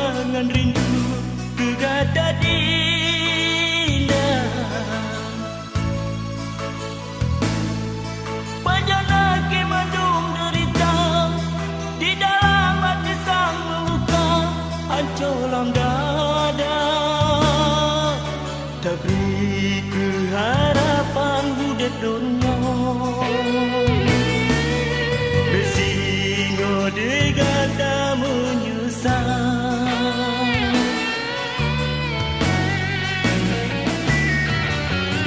kenangan rindu gegada dinda. Banyak lagi mendung derita di dalam hati sang meluka, hancuram dada. Tak beri keharapan hidup dunia, bersingo diganda menyusah.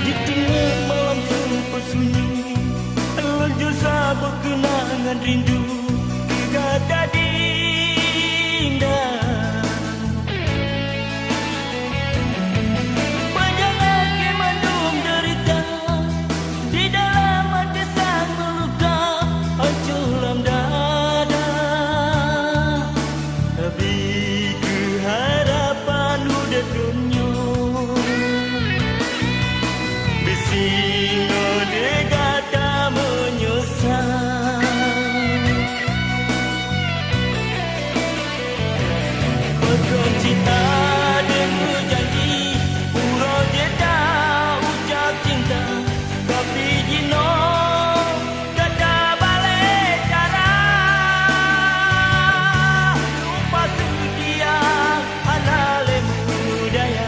Di tengah malam super sunyi, lonjol sabuk kenangan rindu gegada dinda. Bersingo diganda menyusah. Pegang cinta dengan janji, urut jeda ucap cinta, tapi dino kata balik cara. Sumpah setia halal budaya.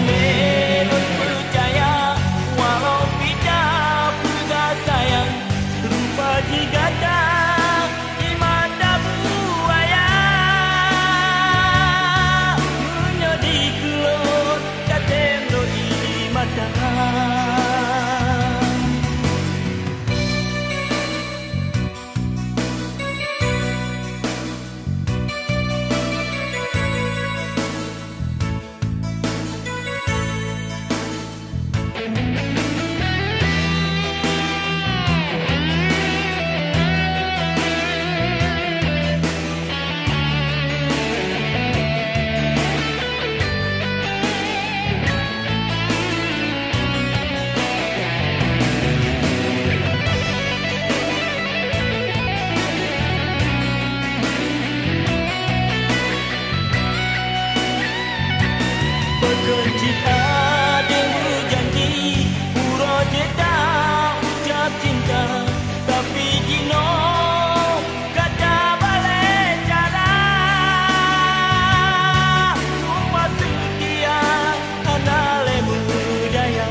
Melon percaya walau tidak pegang sayang, rupa diganda di mata buaya. Menjadi gelot katendo di mata. Cinta dengan janji, urut jeda ucap cinta, tapi dino kata balik cara. Sumpah setia halal budaya.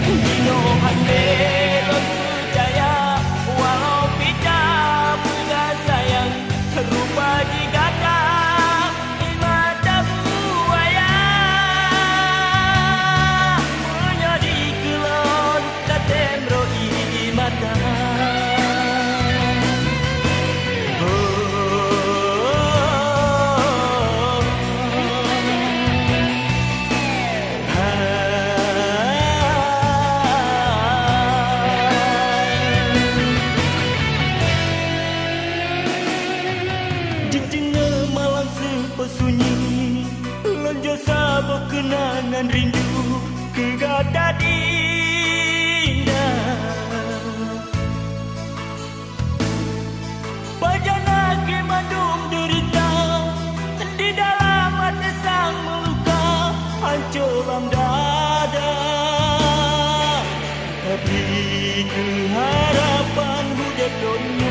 Dino melon percaya walau tidak pegang sayang, rupa diganda di mata buaya. Menjadi kelon katembro di mata. Sunyi lonjol sabuk kenangan rindu gegada dinda. Banyak lagi mendung derita di dalam hati sang meluka, hancuram dada. Tapi keharapan hidup dunia,